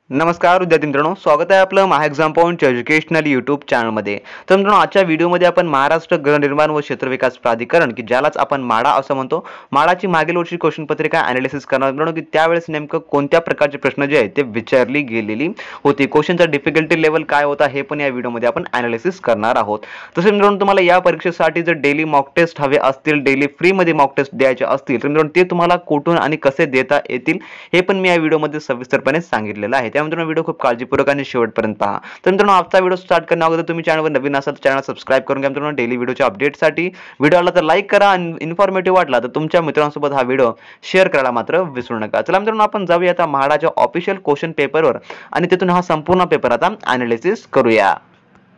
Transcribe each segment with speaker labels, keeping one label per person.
Speaker 1: नमस्कार विद्यार्थी मित्रांनो, स्वागत आहे आपलं महा एक्झाम पॉइंट एज्युकेशनल यूट्यूब चॅनलमध्ये. तर मित्रांनो, आजच्या व्हिडिओमध्ये आपण महाराष्ट्र गृहनिर्माण व क्षेत्र विकास प्राधिकरण की ज्यालाच आपण माडा असं म्हणतो, माडाची मागील वर्षी क्वेश्चन पत्रिका ॲनालिसिस करणार मित्रांनो की त्यावेळेस नेमकं कोणत्या प्रकारचे प्रश्न जे आहेत ते विचारली गेलेली होती. क्वेश्चनचा डिफिकल्टी लेवल काय होता हे पण या व्हिडिओमध्ये आपण ॲनालिसिस करणार आहोत. तसेच मित्रांनो, तुम्हाला या परीक्षेसाठी जर डेली मॉक टेस्ट हवे असतील, डेली फ्रीमध्ये मॉक टेस्ट द्यायचे असतील तर मित्रांनो ते तुम्हाला कुठून आणि कसे देता येतील हे पण मी या व्हिडिओमध्ये सविस्तरपणे सांगितलेलं आहे. त्यामुळे व्हिडिओ खूप काळजीपूर्वक आणि शेवटपर्यंत पहा. तर मित्रांनो, आजचा व्हिडिओ स्टार्ट करण्या अगोदर तुम्ही चॅनलवर नवीन असाल तर चॅनल सबस्क्राईब करून घ्या. मित्रांनो, डेली व्हिडिओच्या अपडेटसाठी व्हिडिओला तर लाईक करा आणि इन्फॉर्मेटिव्ह वाटला तर तुमच्या मित्रांसोबत हा व्हिडिओ शेअर करायला मात्र विसरू नका. चला मित्रांनो, आपण जाऊया आता म्हाडाच्या ऑफिशियल क्वेश्चन पेपरवर आणि तिथून हा संपूर्ण पेपर आता ॲनालिसिस करूया.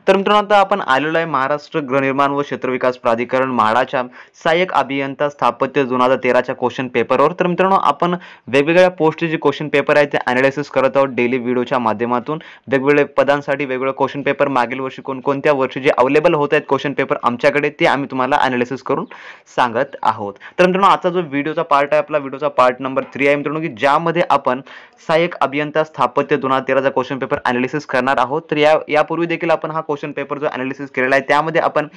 Speaker 1: तर मित्रांनो, आता आपण आलेलो आहे महाराष्ट्र गृहनिर्माण व क्षेत्र विकास प्राधिकरण म्हाडाच्या सहाय्यक अभियंता स्थापत्य 2013च्या क्वेश्चन पेपरवर. तर मित्रांनो, आपण वेगवेगळ्या पोस्टचे जे क्वेश्चन पेपर आहेत ते ॲनालिसिस करत आहोत डेली व्हिडिओच्या माध्यमातून. वेगवेगळ्या पदांसाठी वेगवेगळे क्वेश्चन पेपर मागील वर्षी कोणत्या वर्षी जे अवेलेबल होत आहेत क्वेश्चन पेपर आमच्याकडे ते आम्ही तुम्हाला ॲनालिसिस करून सांगत आहोत. तर मित्रांनो, आजचा जो व्हिडिओचा पार्ट आहे आपला व्हिडिओचा पार्ट नंबर 3 आहे मित्रांनो, की ज्यामध्ये आपण सहाय्यक अभियंता स्थापत्य 2013चा क्वेश्चन पेपर ॲनालिसिस करणार आहोत. तर यापूर्वी देखील आपण हा क्वेश्चन पेपर जो ॲनालिसिस केलेला आहे त्यामध्ये आपण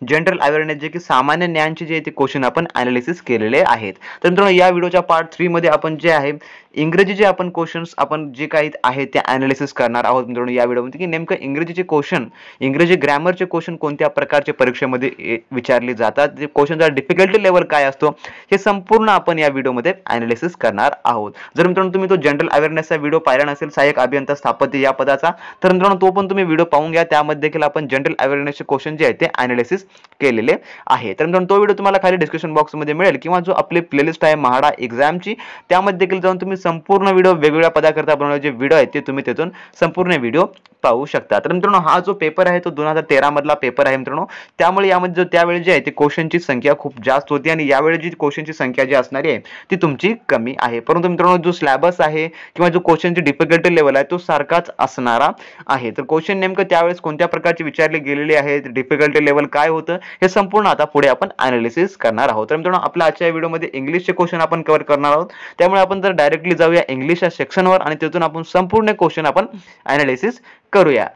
Speaker 1: जनरल अवेअरनेस जे की सामान्य ज्ञानचे जे ते क्वेश्चन आपण ॲनालिसिस केलेले आहेत. तर मित्रांनो, या व्हिडिओच्या पार्ट 3 मध्ये आपण जे आहे इंग्रजीचे आपण क्वेश्चन्स आपण जे काही आहेत ते ॲनालिसिस करणार आहोत. मित्रांनो, या व्हिडिओमध्ये की नेमकं इंग्रजीचे क्वेश्चन, इंग्रजी ग्रामरचे क्वेश्चन कोणत्या प्रकारचे परीक्षेमध्ये विचारले जातात, जे क्वेश्चनचा डिफिकल्टी लेवल काय असतो हे संपूर्ण आपण या व्हिडिओमध्ये ॲनालिसिस करणार आहोत. जर मित्रांनो तुम्ही तो जनरल अवेअरनेसचा व्हिडिओ पाहिला नसेल सहाय्यक अभियंता स्थापत्य या पदाचा तर मित्रांनो तो पण तुम्ही व्हिडिओ पाहून घ्या. त्यामध्ये देखील आपण जनरल अवेअरनेसचे क्वेश्चन जे आहेत ते ॲनालिसिस केलेले आहे. तर मित्रांनो, तो व्हिडिओ तुम्हाला खाली डिस्क्रिप्शन बॉक्समध्ये मिळेल किंवा जो आपली प्लेलिस्ट आहे म्हाडा एक्झामची त्यामध्ये देखील जाऊन तुम्ही संपूर्ण व्हिडिओ वेगवेगळ्या पदाकरता बनवलेले जे व्हिडिओ आहेत ते तुम्ही तिथून संपूर्ण व्हिडिओ पाहू शकता. तर मित्रांनो, हा जो पेपर आहे तो 2013 मधला पेपर आहे मित्रांनो. त्यामुळे यामध्ये जो त्यावेळी जे आहे ते क्वेश्चनची संख्या खूप जास्त होती आणि यावेळी जी क्वेश्चनची संख्या जी असणारी आहे ती तुमची कमी आहे. परंतु मित्रांनो, जो सिलेबस आहे किंवा जो क्वेश्चनची डिफिकल्टी लेवल आहे तो सारखाच असणारा आहे. तर क्वेश्चन नेमकं त्यावेळेस कोणत्या प्रकारचे विचारले गेलेले आहेत, डिफिकल्टी लेवल काय होतं हे संपूर्ण आता पुढे आपण ॲनालिसिस करणार आहोत. तर मित्रांनो, आपल्या आजच्या व्हिडिओमध्ये इंग्लिशचे क्वेश्चन आपण कव्हर करणार आहोत. त्यामुळे आपण जर डायरेक्टली जाऊया इंग्लिशच्या सेक्शनवर आणि तिथून आपण संपूर्ण क्वेश्चन आपण ॲनालिसिस करूया.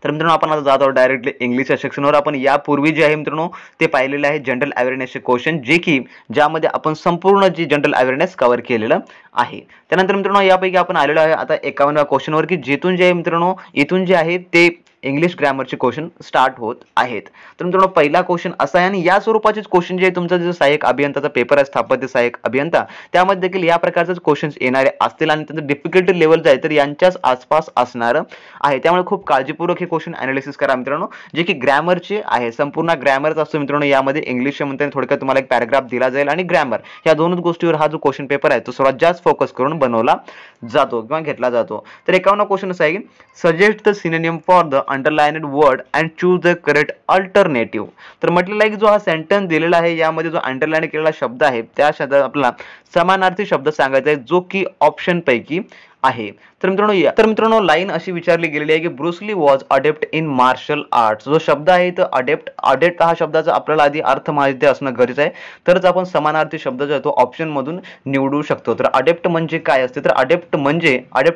Speaker 1: तर मित्रांनो, आपण आता जात आहोत डायरेक्टली इंग्लिशच्या सेक्शनवर. आपण यापूर्वी जे आहे मित्रांनो ते पाहिलेले आहे जनरल अवेअरनेसचे क्वेश्चन जे की ज्यामध्ये आपण संपूर्ण जी जनरल अवेअरनेस कव्हर केलेलं आहे. त्यानंतर मित्रांनो, यापैकी आपण आलेलो आहे आता 51व्या क्वेश्चनवर की जिथून जे आहे मित्रांनो इथून जे आहे ते इंग्लिश ग्रामरचे क्वेश्चन स्टार्ट होत आहेत. तर मित्रांनो, पहिला क्वेश्चन असा आहे आणि या स्वरूपाचेच क्वेश्चन जे आहे तुमचा जो सहाय्यक अभियंताचा पेपर आहे स्थापत्य सहाय्यक अभियंता त्यामध्ये देखील या प्रकारचे क्वेश्चन्स येणारे असतील आणि त्यांचं डिफिकल्टी लेवल जे आहे तर यांच्याच आसपास असणार आहे. त्यामुळे खूप काळजीपूर्वक हे क्वेश्चन ॲनालिसिस करा मित्रांनो, जे की ग्रामरचे आहे. संपूर्ण ग्रामरच असतो मित्रांनो. यामध्ये इंग्लिशच्या म्हणता थोडक्यात तुम्हाला एक पॅराग्राफ दिला जाईल आणि ग्रामर या दोनच गोष्टीवर हा जो क्वेश्चन पेपर आहे तो सर्वात जास्त फोकस करून बनवला जातो किंवा घेतला जातो. तर 51 क्वेश्चन असा आहे की suggest the synonym for the underlined word and choose the correct alternative. तर म्हटलेलं आहे की जो हा सेंटेन्स दिलेला आहे यामध्ये जो अंडरलाइन केलेला शब्द आहे त्या शब्दात आपल्याला समानार्थी शब्द सांगायचा आहे जो की ऑप्शन पैकी आहे. तर मित्रांनो लाईन अशी विचारली गेलेली आहे की Bruce Lee was adept in martial arts. जो शब्द आहे तो अडेप्ट हा शब्दाचा आपल्याला आधी अर्थ माहिती असणं गरजेचं आहे तरच आपण समानार्थी शब्द जो आहे तो ऑप्शन मधून निवडू शकतो. तर अडेप्ट म्हणजे काय असते तर अडेप्ट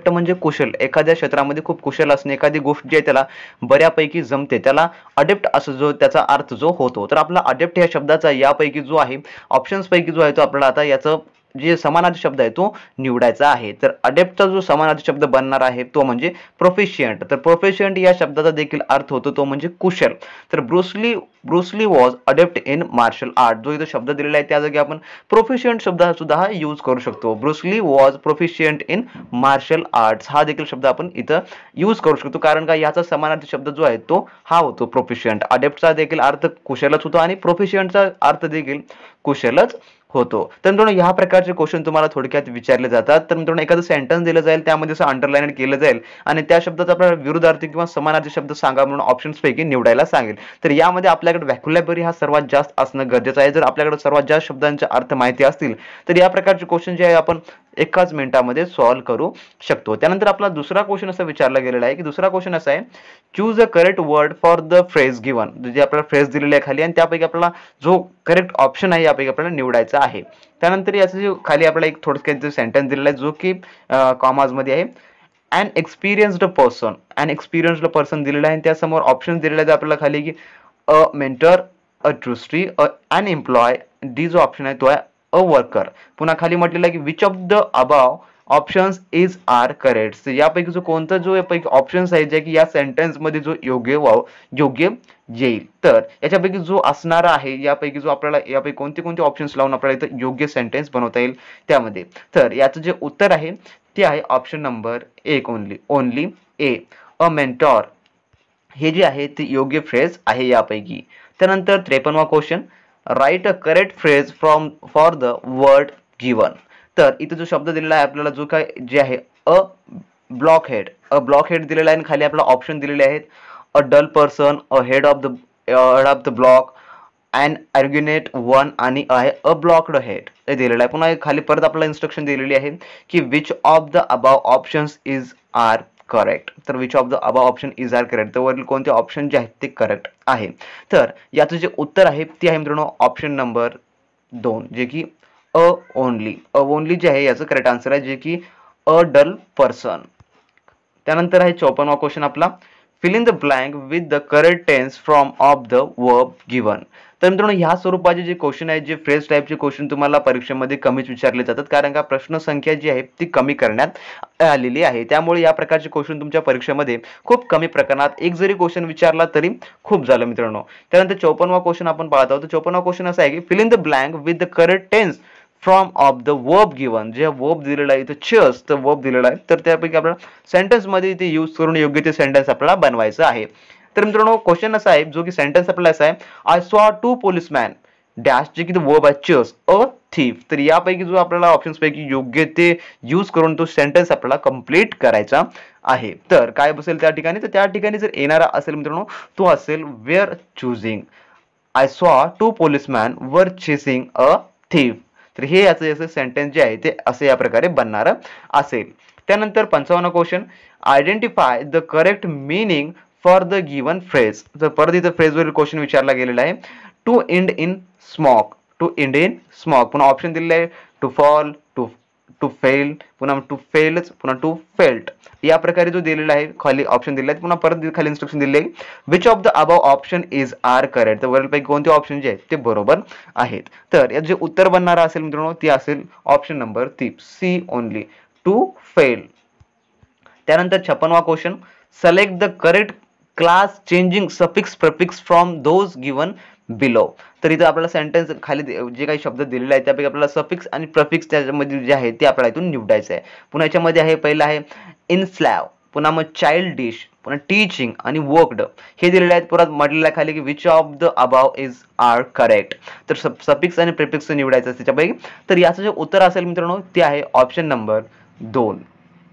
Speaker 1: म्हणजे कुशल, एखाद्या क्षेत्रामध्ये खूप कुशल असणे, एखादी गोष्ट जी आहे त्याला बऱ्यापैकी जमते त्याला अडेप्ट असं जो त्याचा अर्थ जो होतो. तर आपला अडेप्ट या शब्दाचा यापैकी जो आहे ऑप्शन्स पैकी जो आहे तो आपल्याला आता याचं जे समानार्थी शब्द आहे तो निवडायचा आहे. तर अडेप्टचा जो समानार्थी शब्द बनणार आहे तो म्हणजे प्रोफिशियंट. तर प्रोफिशियंट या शब्दाचा देखील अर्थ होतो तो म्हणजे कुशल. तर Bruce Lee was adept in martial art जो इथं शब्द दिलेला आहे त्या जागी आपण प्रोफिशियंट शब्द सुद्धा हा यूज करू शकतो. Bruce Lee was proficient in martial arts हा देखील शब्द आपण इथं यूज करू शकतो कारण का याचा समानार्थी शब्द जो आहे तो हा होतो प्रोफिशियंट. अडेप्टचा देखील अर्थ कुशलच होतो आणि प्रोफिशियंटचा अर्थ देखील कुशलच होतो. तर मित्रांनो, ह्या प्रकारचे क्वेश्चन तुम्हाला थोडक्यात विचारले जातात. तर मित्रांनो, एखादं सेंटेन्स दिलं जाईल त्यामध्ये असं अंडरलाइन केलं जाईल आणि त्या शब्दाचा आपल्याला विरुद्धार्थी किंवा समानार्थी शब्द सांगा म्हणून ऑप्शन्स पैकी निवडायला सांगेल. तर यामध्ये आपल्याकडे व्हॅक्युलॅबरी हा सर्वात जास्त असणं गरजेचं आहे. जर आपल्याकडे सर्वात जास्त शब्दांचे अर्थ माहिती असतील तर या प्रकारचे क्वेश्चन जे आहे आपण एकाच मिनिटामध्ये सॉल्व्ह करू शकतो. त्यानंतर आपला दुसरा क्वेश्चन असा विचारला गेलेला आहे की दुसरा क्वेश्चन असा आहे choose a correct word for the phrase given. जे आपल्याला फ्रेज दिलेली आहे खाली आणि त्यापैकी आपल्याला जो करेक्ट ऑप्शन आहे यापैकी आपल्याला निवडायचा आहे. त्यानंतर याचं जे खाली आपल्याला एक थोडक्यात सेंटेन्स दिलेला आहे जो की कॉमाज मध्ये आहे. अन एक्सपिरियन्स्ड पर्सन दिलेला आहे आणि त्यासमोर ऑप्शन दिलेले आहेत आपल्याला खाली की a mentor, a trustee, an employ. D जो ऑप्शन आहे तो आहे अ वर्कर. पुन्हा खाली म्हटलेलं आहे की which of the above options is are correct. यापैकी जो कोणता जो यापैकी ऑप्शन्स आहे जे की या सेंटेन्स मध्ये जो योग्य येईल. तर याच्यापैकी जो असणारा आहे यापैकी जो आपल्याला यापैकी कोणते कोणते ऑप्शन्स लावून आपल्याला इथं योग्य सेंटेन्स बनवता येईल त्यामध्ये. तर याचं जे उत्तर आहे ते आहे option number 1 only A, a mentor. हे जे आहे ते योग्य फ्रेज आहे यापैकी. त्यानंतर 53वा question, write a correct phrase for the word given. तर इथे जो शब्द दिलेला आहे आपल्याला जो काय जे आहे अ ब्लॉक हेड दिलेला आहे आणि खाली आपल्याला ऑप्शन दिलेले आहेत a dull person, a head of the block, an arrogant one आणि आहे अ ब्लॉक्ड हेड हे दिलेलं आहे. पुन्हा खाली परत आपल्याला इन्स्ट्रक्शन दिलेली आहे की which of the above options is are correct. तर which of the above option is are correct, तर वरील कोणते ऑप्शन जे आहेत ते करेक्ट आहे. तर याचं जे उत्तर आहे ते आहे मित्रांनो ऑप्शन नंबर 2 जे की अ ओनली जे आहे याचं करेक्ट आन्सर आहे जे की अ डल पर्सन. त्यानंतर आहे 54वा क्वेश्चन आपला, fill in the blank with the correct tense from of the verb given. तर मित्रांनो ह्या स्वरूपाचे जे क्वेश्चन आहेत जे फ्रेज टाईपचे क्वेश्चन तुम्हाला परीक्षेमध्ये कमीच विचारले जातात कारण का प्रश्न संख्या जी आहे ती कमी करण्यात आलेली आहे. त्यामुळे या प्रकारचे क्वेश्चन तुमच्या परीक्षेमध्ये खूप कमी प्रकरणात एक जरी क्वेश्चन विचारला तरी खूप झालं मित्रांनो. त्यानंतर 54वा क्वेश्चन आपण पाहत आहोत. 54वा क्वेश्चन असा आहे की fill in the blank with the correct tense from of the verb given. जे वर्ब दिलेला आहे इथं चेअर्स तर वर्ब दिलेला आहे तर त्यापैकी आपल्याला सेंटेन्स मध्ये इथे यूज करून योग्य ते सेंटेन्स आपल्याला बनवायचं आहे. तर मित्रांनो क्वेश्चन असा आहे जो की सेंटेन्स आपल्याला असा आहे, आय सॉ 2 पोलिसमॅन डॅश जे की वर्ब आहे चेअर्स अ थीफ. तर यापैकी जो आपल्याला ऑप्शन्स पैकी योग्य ते यूज करून तो सेंटेन्स आपल्याला कंप्लीट करायचा आहे. तर काय बसेल त्या ठिकाणी, तर त्या ठिकाणी जर येणारा असेल मित्रांनो तो असेल wear choosing. I saw 2 policeman वर चेसिंग अ थीफ. तर हे याचं सेंटेन्स जे आहे ते असे या प्रकारे बनणार असेल. त्यानंतर 55वा question, identify the correct meaning for the given phrase. तर परत इथं फ्रेजवरील क्वेश्चन विचारला गेलेला आहे. टू एंड इन स्मॉक, पुन्हा ऑप्शन दिलेले आहे टू फॉल, टू फेल, पुन्हा टू फेल्स, पुन्हा टू फेल्ट. या प्रकारे जो दिलेला आहे खाली ऑप्शन दिले आहेत. पुन्हा परत खाली इन्स्ट्रक्शन दिले आहे which of the above option is are correct. तर वरीलपैकी कोणते ऑप्शन जे आहेत ते बरोबर आहेत. तर यात जे उत्तर बनणार असेल मित्रांनो ते असेल option number 3 C only, to fail. त्यानंतर 56वा question, select the correct class changing suffix prefix from those given below. तर इथं आपल्याला सेंटेन्स खाली जे काही शब्द दिलेले आहेत त्यापैकी आपल्याला सफिक्स आणि प्रिफिक्स त्याच्यामध्ये जे आहे ते आपल्याला इथून निवडायचं आहे. पुन्हा याच्यामध्ये आहे पहिलं आहे इनस्लॅव, पुन्हा मग चाइल्ड डिश, पुन्हा टीचिंग आणि वर्कड हे दिलेले आहेत. परत म्हटलेलं आहे खाली की which of the above is are correct. तर सफिक्स आणि प्रिफिक्स निवडायचं त्याच्यापैकी. तर याचं जे उत्तर असेल मित्रांनो ते आहे option number 2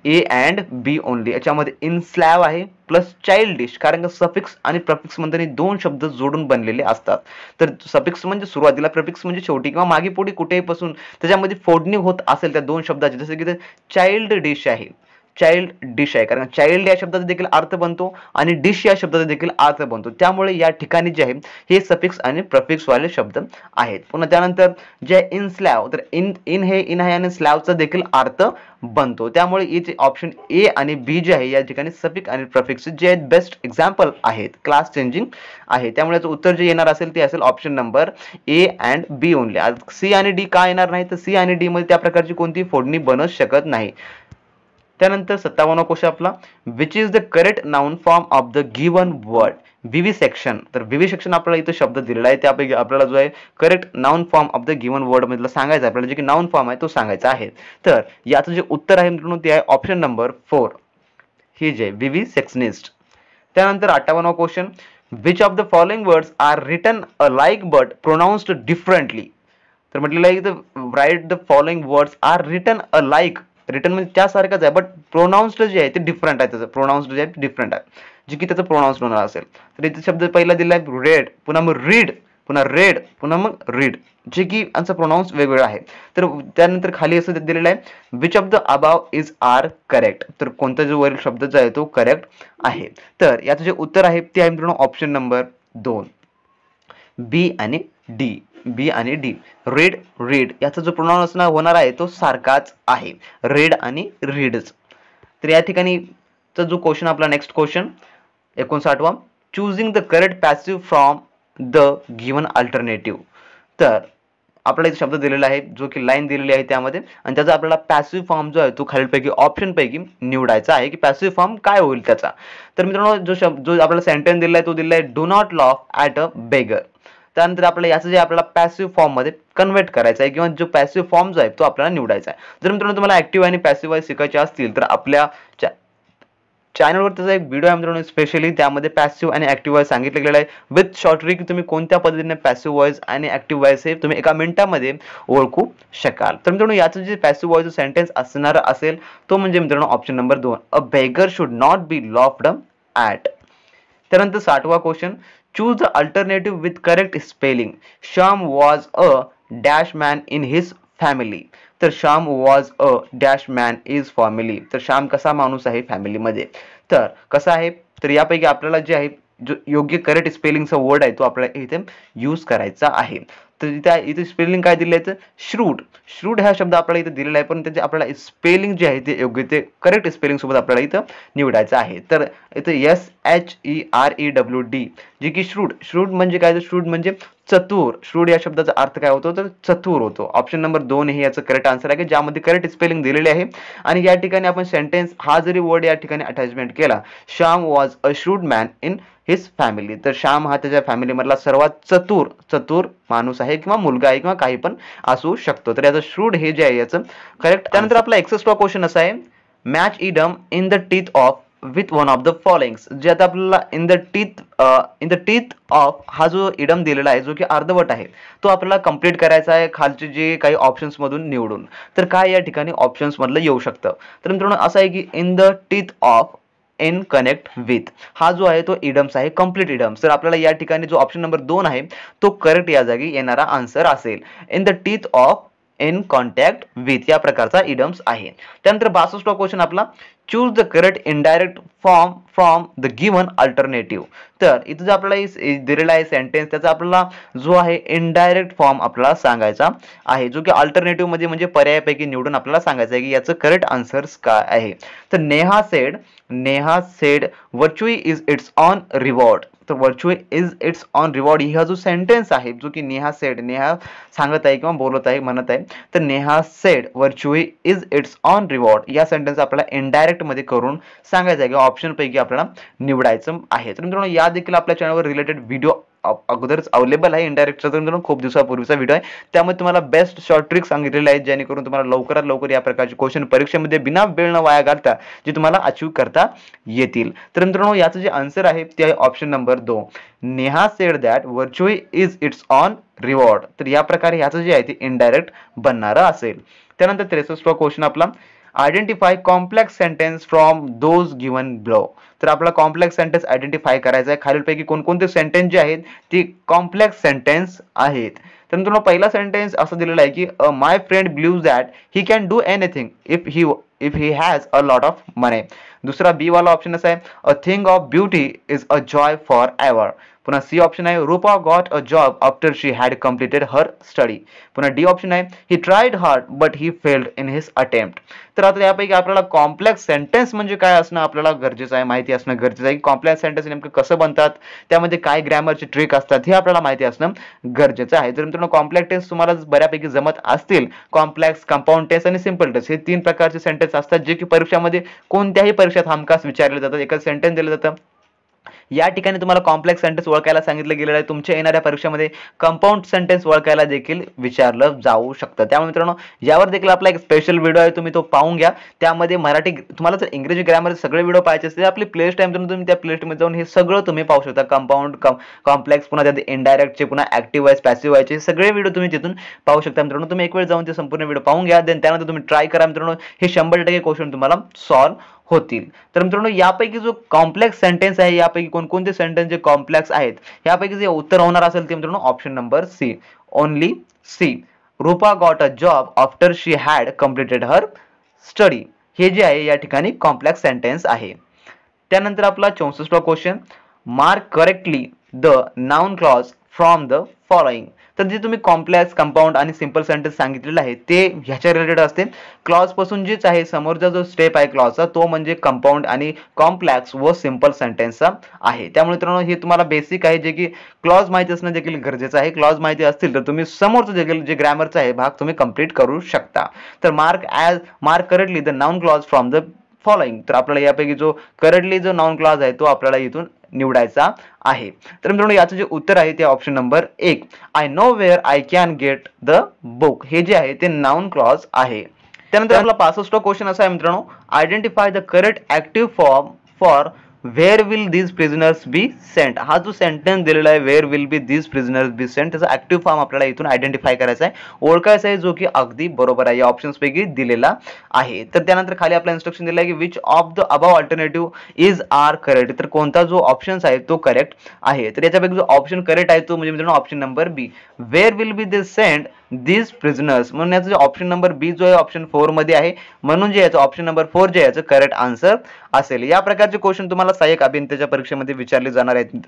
Speaker 1: A and B only. याच्यामध्ये इनस्लॅव आहे प्लस चाइल्ड डिश, कारण का सफिक्स आणि प्रफिक्स मध्ये दोन शब्द जोडून बनलेले असतात. तर सफिक्स म्हणजे सुरुवातीला, प्रफिक्स म्हणजे शेवटी किंवा मागे पुढे कुठेही पासून त्याच्यामध्ये फोडणी होत असेल त्या दोन शब्दाची. जसं की चाइल्ड डिश आहे, कारण चाइल्ड या शब्दाचा देखील अर्थ बनतो आणि डिश या शब्दाचा देखील अर्थ बनतो. त्यामुळे या ठिकाणी जे आहे हे सफिक्स आणि प्रफिक्स वाले शब्द आहेत. पुन्हा त्यानंतर जे इनस्लॅव, तर इन आहे आणि स्लॅवचा देखील अर्थ बनतो. त्यामुळे इथे ऑप्शन ए आणि बी जे आहे या ठिकाणी सफिक्स आणि प्रफिक्स जे आहेत बेस्ट एक्झाम्पल आहेत, क्लास चेंजिंग आहे. त्यामुळे याचं उत्तर जे येणार असेल ते असेल option number A and B only. C आणि डी का येणार नाही, तर सी आणि डी मध्ये त्या प्रकारची कोणती फोडणी बनू शकत नाही. त्यानंतर 57वा क्वेश्चन आपला, which is the correct noun form of the given word vivisection. तर विवी सेक्शन आपल्याला इथं शब्द दिलेला आहे त्यापैकी आपल्याला जो आहे correct noun form of the given word मधला सांगायचा आपल्याला, जे की नाउन फॉर्म आहे तो सांगायचा आहे. तर याचं जे उत्तर आहे मित्रांनो ते आहे ऑप्शन नंबर 4 हे जे विवी सेक्शनिस्ट. त्यानंतर 58वा question, which of the following words are written alike but pronounced differently. तर म्हटलेलं आहे की write the following words are written alike, written म्हणजे त्यासारखंच आहे बट प्रोनाउन्स्ड जे आहे ते डिफरंट आहे. त्याचं प्रोनाउन्स्ड जे आहे डिफरंट आहे, जे की त्याचं प्रोनाउन्स्ड होणार असेल. तर इथे शब्द पहिला दिला आहे रेड, पुन्हा मग रीड, पुन्हा रेड, पुन्हा मग रीड, जे की यांचं प्रोनाउन्स वेगवेगळं आहे. तर त्यानंतर खाली असं दिलेलं आहे which of the above is are correct. तर कोणता जो वरील शब्द जो आहे तो करेक्ट आहे. तर याचं जे उत्तर आहे ते आहे मित्रांनो ऑप्शन नंबर 2 बी आणि डी. रीड याचा जो प्रोनाउन्स होणार आहे तो सारखाच आहे, रेड आणि रीडच. तर या ठिकाणी जो क्वेश्चन आपला नेक्स्ट क्वेश्चन 59वा, choosing the correct passive from the given alternative. तर आपल्याला इथे शब्द दिलेला आहे, जो की लाईन दिलेली आहे त्यामध्ये, आणि त्याचा आपल्याला पॅसिव्ह फॉर्म जो आहे तो खालीलपैकी ऑप्शन पैकी निवडायचा आहे की पॅसिव्ह फॉर्म काय होईल त्याचा. तर मित्रांनो जो आपल्याला सेंटेन्स दिलेला आहे तो दिलेला आहे, do not loaf at a beggar. त्यानंतर आपल्याला याचं जे आपल्याला पॅसिव्ह फॉर्म मध्ये कन्वर्ट करायचं आहे किंवा जो पॅसिव्ह फॉर्म जो आहे तो आपल्याला निवडायचा आहे. जर मित्रांनो तुम्हाला ऍक्टिव्ह आणि पॅसिव्ह वाईज शिकायचे असतील तर आपल्या चॅनलवर त्याचा एक व्हिडिओ आहे मित्रांनो स्पेशली, त्यामध्ये पॅसिव्ह आणि ऍक्टिव्ह वॉइस सांगितलं गेलेलं आहे विथ शॉर्ट ट्रिक की तुम्ही कोणत्या पद्धतीने पॅसिव्ह वॉइस आणि ऍक्टिव्ह वॉइस हे तुम्ही एका मिनिटामध्ये ओळखू शकाल. तर मित्रांनो याचं जे पॅसिव्ह वॉइस सेंटेन्स असणार असेल तो म्हणजे मित्रांनो option number 2, a beggar should not be laughed at. त्यानंतर 60वा question, choose the alternative with correct spelling. Shyam was a dash man in his family. तर Shyam was a dash man is family. तर श्याम कसा माणूस आहे फॅमिलीमध्ये. तर कसा आहे, तर यापैकी आपल्याला जे आहे जो योग्य करेक्ट स्पेलिंगचा वर्ड आहे तो आपल्याला इथे यूज करायचा आहे. तर इथे स्पेलिंग काय दिले आहे, श्रूड. श्रूड हा शब्द आपल्याला इथे दिलेला आहे, पण त्याचे आपल्याला स्पेलिंग जे आहे ते योग्य ते करेक्ट स्पेलिंग सोबत आपल्याला इथं निवडायचं आहे. तर इथे SHEREWD जे की श्रूड. श्रूड म्हणजे काय, श्रूड म्हणजे चतुर. श्रूड या शब्दाचा अर्थ काय होतो, तर चतुर होतो. ऑप्शन नंबर 2 हे याचं करेक्ट आन्सर आहे, ज्यामध्ये करेक्ट स्पेलिंग दिलेले आहे. आणि या ठिकाणी आपण सेंटेन्स हा जरी वर्ड या ठिकाणी अटॅचमेंट केला, Shyam was a shrewd man in his family, तर श्याम हा त्याच्या फॅमिली मधला सर्वात चतुर माणूस आहे किंवा मुलगा आहे किंवा काही पण असू शकतो. तर याचं श्रूड हे जे आहे याचं करेक्ट. त्यानंतर आपला 61वा क्वेश्चन असा आहे, match idem in the teeth of with one of the followings. जे आता आपल्याला इन द टीथ ऑफ हा जो इडम दिलेला आहे जो की अर्धवट आहे तो आपल्याला कंप्लीट करायचा आहे खालचे जे काही ऑप्शन्स मधून निवडून. तर काय या ठिकाणी ऑप्शन्स मधलं येऊ शकतं, तर मित्रांनो असं आहे की in the teeth of in connect with हा जो आहे तो इडम्स आहे, कंप्लीट इडम्स. तर आपल्याला या ठिकाणी जो ऑप्शन नंबर 2 आहे तो करेक्ट या जागी येणारा आन्सर असेल. In the teeth of in contact with या प्रकारचा इडम्स आहे. त्यानंतर 62वा क्वेश्चन आपला, choose the correct indirect form from the given alternative. तर इथं जो आपल्याला दिलेला आहे सेंटेन्स त्याचा आपल्याला जो आहे इनडायरेक्ट फॉर्म आपल्याला सांगायचा आहे, जो की अल्टरनेटिव्ह मध्ये म्हणजे पर्यायापैकी निवडून आपल्याला सांगायचं आहे की याचं करेक्ट आन्सर्स काय आहे. तर Neha said virtue is its own reward. तर virtue is its own reward हा जो सेंटेन्स आहे जो की नेहा सांगत आहे किंवा बोलत आहे म्हणत आहे, तर Neha said virtue is its own reward या सेंटेन्स आपल्याला इनडायरेक्ट मध्ये करून सांगायचं आहे किंवा ऑप्शन पैकी आपल्याला निवडायचं आहे. तर मित्रांनो या देखील आपल्या चॅनलवर रिलेटेड व्हिडिओ अगोदरच अवेलेबल आहे इनडायरेक्टचा. तर मित्रांनो खूप दिवसापूर्वीचा व्हिडिओ आहे, त्यामध्ये तुम्हाला बेस्ट शॉर्ट ट्रिक सांगितलेले आहेत जेणेकरून तुम्हाला लवकरात लवकर या प्रकारचे क्वेश्चन परीक्षेमध्ये बिना वेळ न वाया घालता जे तुम्हाला अचीव करता येतील. तर मित्रांनो याचं जे आन्सर आहे ते आहे option number 2, Neha said that virtue is its own reward. तर या प्रकारे याचं जे आहे ते इनडायरेक्ट बनणारं असेल. त्यानंतर 63वा क्वेश्चन आपला, identify complex sentence from those given below. तर आपला कॉम्प्लेक्स सेंटेन्स आयडेंटिफाय करायचा आहे. खालीलपैकी कोणकोणते सेंटेन्स जे आहेत ते कॉम्प्लेक्स सेंटेन्स आहेत. तर मित्रांनो पहिला सेंटेन्स असं दिलेला आहे की my friend believes that he can do anything if he has a lot of money. दुसरा बी वाला ऑप्शन असा आहे, a thing of beauty is a joy for ever. पुन्हा सी ऑप्शन आहे, Rupa got a job after she had completed her study. पुन्हा D option आहे, he tried hard but he failed in his attempt. तर आता यापैकी आपल्याला complex sentence म्हणजे काय असणं आपल्याला गरजेचं आहे, माहिती असणं गरजेचं आहे की कॉम्प्लेक्स सेंटेन्स नेमकं कसं बनतात, त्यामध्ये काय ग्रॅमरचे ट्रिक असतात हे आपल्याला माहिती असणं गरजेचं आहे. तर मित्रांनो कॉम्प्लेक्स टेन्स तुम्हाला बऱ्यापैकी जमत असतील, कॉम्प्लेक्स, कंपाऊंड टेन्स आणि सिंपल टेन्स हे 3 प्रकारचे सेंटेन्स असतात जे की परीक्षामध्ये कोणत्याही परीक्षेत हमखास विचारले जातात. एकच सेंटेन्स दिलं जातं. या ठिकाणी तुम्हाला कॉम्प्लेक्स सेंटेन्स ओळखायला सांगितलं गेलेलं आहे. तुमच्या येणाऱ्या परीक्षेमध्ये कंपाऊंड सेंटेन्स ओळखायला देखील विचारलं जाऊ शकतं. त्यामुळे मित्रांनो यावर देखील आपला एक स्पेशल व्हिडिओ आहे, तुम्ही तो पाहून घ्या. त्यामध्ये मराठी तुम्हाला जर इंग्रजी ग्रामरचे सगळे व्हिडिओ पाहायचे असतील आपली प्लेलिस्ट आहे, तुम्ही त्या प्लेलिस्टमध्ये जाऊन हे सगळं तुम्ही पाहू शकता. कंपाऊंड, कॉम्प्लेक्स, पुन्हा त्यात इनडायरेक्टचे, पुन्हा ऍक्टिव्ह वाईज, पॅसिव्ह वाईजचे सगळे व्हिडिओ तुम्ही तिथून पाहू शकता. मित्रांनो तुम्ही एक वेळ जाऊन ते संपूर्ण व्हिडिओ पाहून घ्या. त्यानंतर तुम्ही ट्राय करा. मित्रांनो हे 100% क्वेश्चन तुम्हाला सॉल्व्ह होतील. तर मित्रांनो यापैकी जो कॉम्प्लेक्स सेंटेन्स आहे, यापैकी कोणकोणते सेंटेन्स जे कॉम्प्लेक्स आहेत, यापैकी जे उत्तर होणार असेल ते मित्रांनो option number C, only C, Rupa got a job after she had completed her study. हे जे आहे या ठिकाणी कॉम्प्लेक्स सेंटेन्स आहे. त्यानंतर आपला 64वा question, mark correctly the noun clause from the following. तर जे तुम्ही कॉम्प्लेक्स, कंपाऊंड आणि सिंपल सेंटेन्स सांगितलेलं आहे ते ह्याच्या रिलेटेड असते. क्लॉज पासून जेच आहे समोरचा जो स्टेप आहे क्लॉजचा तो म्हणजे कंपाऊंड आणि कॉम्प्लेक्स व सिंपल सेंटेन्सचा आहे. त्यामुळे मित्रांनो हे तुम्हाला बेसिक आहे जे की क्लॉज माहिती असणं देखील गरजेचं आहे. क्लॉज माहिती असतील तर तुम्ही समोरचं देखील जे ग्रामरचा आहे भाग तुम्ही कंप्लीट करू शकता. तर mark correctly the noun clause from the following. तर आपल्याला यापैकी जो करंटली जो नाउन क्लॉज आहे तो आपल्याला इथून निवडायचा आहे. तर मित्रांनो याचं जे उत्तर आहे ते option number 1 I know where I can get the book हे जे आहे ते नाउन क्लॉज आहे. त्यानंतर आपला 65 क्वेश्चन असा आहे मित्रांनो identify the correct active form for where will these prisoners be sent. हा जो सेंटेन्स दिलेला आहे where will be these prisoners be sent त्याचा ऍक्टिव्ह फॉर्म आपल्याला इथून आयडेंटिफाय करायचा आहे, ओळखायचा आहे, जो की अगदी बरोबर आहे या ऑप्शन्स पैकी दिलेला आहे. तर त्यानंतर खाली आपला इन्स्ट्रक्शन दिला आहे की which of the above alternative is are correct. तर कोणता जो ऑप्शन्स आहे तो करेक्ट आहे. तर याच्यापैकी जो ऑप्शन करेक्ट आहे तो म्हणजे मित्रांनो option number B where will be these sent these prisoners. म्हणून याचा जो ऑप्शन नंबर बी जो आहे ऑप्शन 4 मध्ये आहे, म्हणून जे याचं ऑप्शन नंबर 4 जे याचं करेक्ट आन्सर असेल. या प्रकारचे क्वेश्चन तुम्हाला सहाय्यक अभियंत्याच्या परीक्षेमध्ये विचारले जाणार आहेत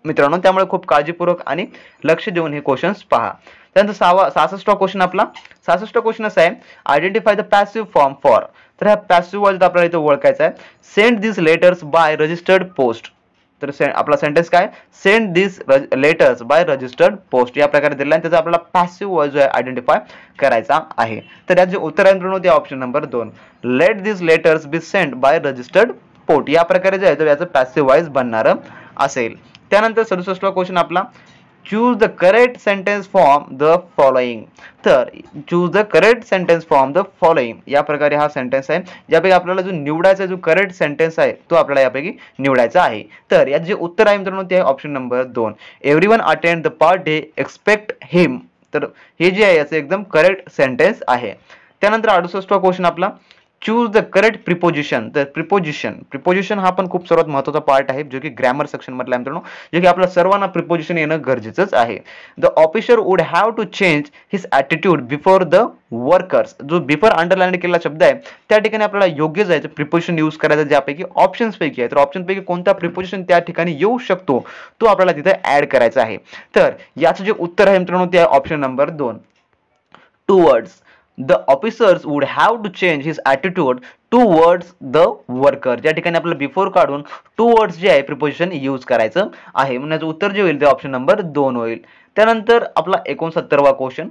Speaker 1: मित्रांनो, त्यामुळे खूप काळजीपूर्वक आणि लक्ष देऊन हे क्वेश्चन्स पहा. त्यानंतर 66 क्वेश्चन आपला 66 क्वेश्चन असा आहे identify the passive form for. तर ह्या पॅसिव्ह वर्ड आपल्याला इथे ओळखायचा आहे. Send this letters by registered post. तर आपला सेंटेन्स काय send this letters by registered post या प्रकारे दिला आहे. त्याचा आपल्याला पॅसिव्ह वर्ड जो आहे आयडेंटिफाय करायचा आहे. तर याचे उत्तर आहे मित्रांनो ते option number 2 let this letters be send by registered post या प्रकारे जे आहे तर याचं पॅसिव्ह वॉइस बनणार असेल. त्यानंतर 67 क्वेश्चन आपला choose the correct sentence from the following. तर choose the correct sentence from the following या प्रकारे हा सेंटेन्स आहे, यापैकी आपल्याला जो निवडायचा जो करेक्ट सेंटेन्स आहे तो आपल्याला यापैकी निवडायचा आहे. तर यात जे उत्तर आहे मित्रांनो ते आहे option number 2 everyone attend the party expect him. तर हे जे आहे याचं एकदम करेक्ट सेंटेन्स आहे. त्यानंतर 68 क्वेश्चन आपला चूज द करेक्ट प्रिपोजिशन. तर प्रिपोजिशन हा पण खूप सर्वात महत्त्वाचा पार्ट आहे जो की ग्रामर सेक्शन मधला मित्रांनो, जे की आपल्या सर्वांना प्रिपोजिशन येणं गरजेचंच आहे. The officer would have to change his attitude before the workers. जो बिफोर अंडरलाईन केलेला शब्द आहे त्या ठिकाणी आपल्याला योग्य जायचं प्रिपोजिशन यूज करायचं ज्यापैकी ऑप्शन्स पैकी आहे. तर ऑप्शन पैकी कोणता प्रिपोजिशन त्या ठिकाणी येऊ शकतो तो आपल्याला तिथे ऍड करायचा आहे. तर याचं जे उत्तर आहे मित्रांनो ते आहे option number 2 towards. The officers would have to change his attitude towards the worker. या ठिकाणी आपल्याला बिफोर काढून टूवर्ड्स जे आहे प्रिपोजिशन यूज करायचं आहे, म्हणून याचं उत्तर जे होईल ते ऑप्शन नंबर 2 होईल. त्यानंतर आपला 69वा question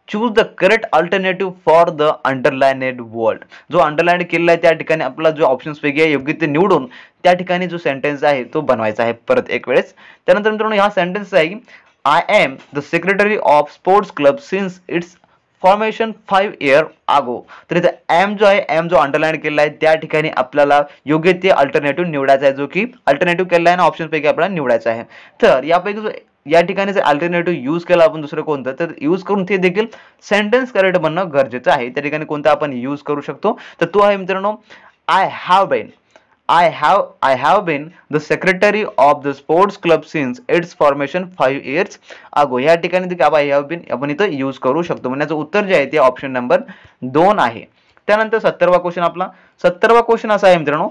Speaker 1: choose the correct alternative for the underlined word. जो अंडरलाइन केलेला आहे त्या ठिकाणी आपला जो ऑप्शन्स पैकी आहे योग्य ते निवडून त्या ठिकाणी जो सेंटेन्स आहे तो बनवायचा आहे परत एक वेळेस. त्यानंतर मित्रांनो हा सेंटेन्स आहे की I am the secretary of sports club since it's formation 5 years ago. तर इथे एम जो आहे एम जो अंडरलाइन केलेला आहे त्या ठिकाणी आपल्याला योग्य ते अल्टरनेटिव्ह निवडायचा आहे, जो की अल्टरनेटिव्ह केलेला आहे ना ऑप्शन पैकी आपल्याला निवडायचा आहे. तर यापैकी जो या ठिकाणी जर अल्टरनेटिव्ह यूज केला आपण दुसरं कोणतं तर यूज करून ते देखील सेंटेन्स करेक्ट बनणं गरजेचं आहे. त्या ठिकाणी कोणता आपण यूज करू शकतो तर तो आहे मित्रांनो I have been the secretary of the sports club since its formation 5 years ago. या ठिकाणी I have been आपण इथं यूज करू शकतो. म्हणजे उत्तर जे आहे ते ऑप्शन नंबर 2 आहे. त्यानंतर 70वा क्वेश्चन आपला 70वा क्वेश्चन असा आहे मित्रांनो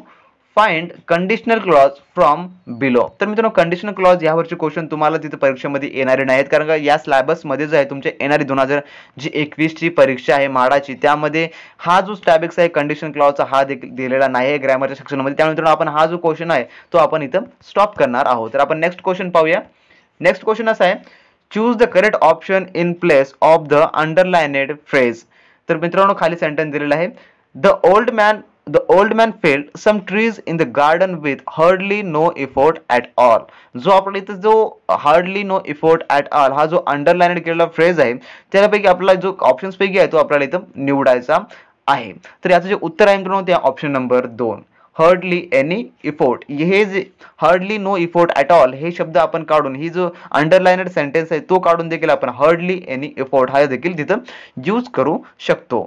Speaker 1: find conditional clause from below. तर मित्रांनो कंडिशनल क्लॉज यावरचे क्वेश्चन तुम्हाला तिथे परीक्षेमध्ये येणारे नाहीत, कारण का या सिलेबस मध्ये जो आहे तुमच्या येणारी 2021 ची परीक्षा आहे माडाची, त्यामध्ये हा जो टॉपिक्स आहे कंडिशनल क्लॉजचा हा देखील दिलेला नाही आहे ग्रामरच्या सेक्शन मध्ये. त्यामुळे मित्रांनो आपण हा जो क्वेश्चन आहे तो आपण इथं स्टॉप करणार आहोत. तर आपण नेक्स्ट क्वेश्चन पाहूया. नेक्स्ट क्वेश्चन असा आहे choose the correct option in place of the underlined phrase. तर मित्रांनो खाली सेंटेन्स दिलेला आहे The old man felled some trees in the garden with hardly no effort at all. जो आपला इथं जो hardly no effort at all हा जो अंडरलाइन केलेला फ्रेज आहे त्यापैकी आपला जो ऑप्शन्स पैकी आहे तो आपल्याला इथं निवडायचा आहे. तर याचं जे उत्तर आहे मित्रांनो ते option number 2 hardly any effort. हे जे hardly no effort at all हे शब्द आपण काढून ही जो अंडरलाइनड सेंटेन्स आहे तो काढून देखील आपण hardly any effort हा देखील तिथं यूज करू शकतो.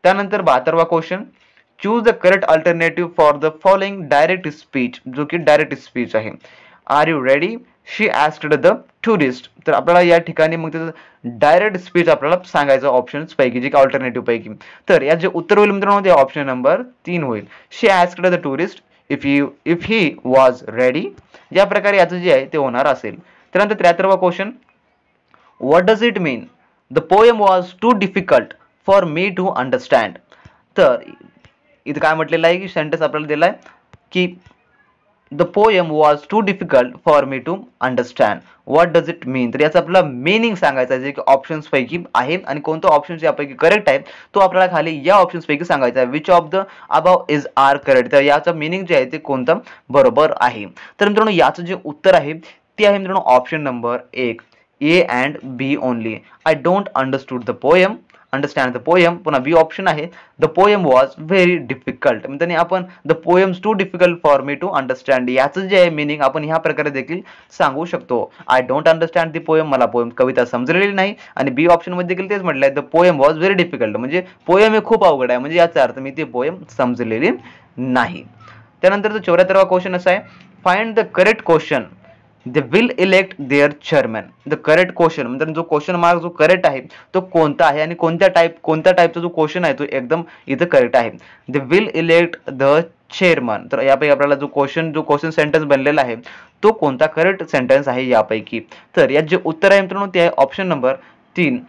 Speaker 1: त्यानंतर 72वा question choose the correct alternative for the following direct speech, जो की डायरेक्ट स्पीच आहे. Are you ready she asked the tourist. तर आपल्याला या ठिकाणी मग त्याचं डायरेक्ट स्पीच आपल्याला सांगायचं ऑप्शन्स पैकी जे की अल्टरनेटिव्ह पैकी. तर यात जे उत्तर होईल मित्रांनो ते ऑप्शन नंबर 3 होईल. She asked the tourist if he was ready. या प्रकारे याचं जे आहे ते होणार असेल. त्यानंतर 73वा question what does it mean? The poem was too difficult for me to understand. तर इथं काय म्हटलेलं आहे की सेंटेन्स आपल्याला दिलाय की the poem was too difficult for me to understand. What does it mean? तर याचा आपला मिनिंग सांगायचा आहे, जे की ऑप्शन्स पैकी आहे आणि कोणता ऑप्शन यापैकी करेक्ट आहे तो आपल्याला खाली या ऑप्शन्स पैकी सांगायचा आहे. Which of the above is are correct? तर याचं मिनिंग जे आहे ते कोणतं बरोबर आहे. तर मित्रांनो याचं जे उत्तर आहे ते आहे मित्रांनो option number 1, A and B only. I don't understood the poem, understand the poem. पुन्हा बी ऑप्शन आहे the poem was very difficult. म्हणजे आपण the poems too difficult for me to understand याचं जे आहे मिनिंग आपण ह्या प्रकारे देखील सांगू शकतो. I don't understand the poem, मला पोएम कविता समजलेली नाही. आणि बी ऑप्शन मध्ये देखील तेच म्हटलंय the poem was very difficult, म्हणजे पोएम हे खूप अवघड आहे, म्हणजे याचा अर्थ मी ती पोएम समजलेली नाही. त्यानंतर 74वा क्वेश्चन असा आहे, find the correct question they will elect their chairman. The correct question म्हणजे जो क्वेश्चन मार्क जो करेक्ट आहे तो कोणता आहे आणि कोणत्या टाईपचा जो क्वेश्चन आहे तो एकदम इथं करेक्ट आहे. दे विल इलेक्ट द चेअरमन. तर यापैकी आपल्याला जो क्वेश्चन सेंटेन्स बनलेला आहे तो कोणता करेक्ट सेंटेन्स आहे यापैकी. तर यात जे उत्तर आहे मित्रांनो ते आहे option number 3,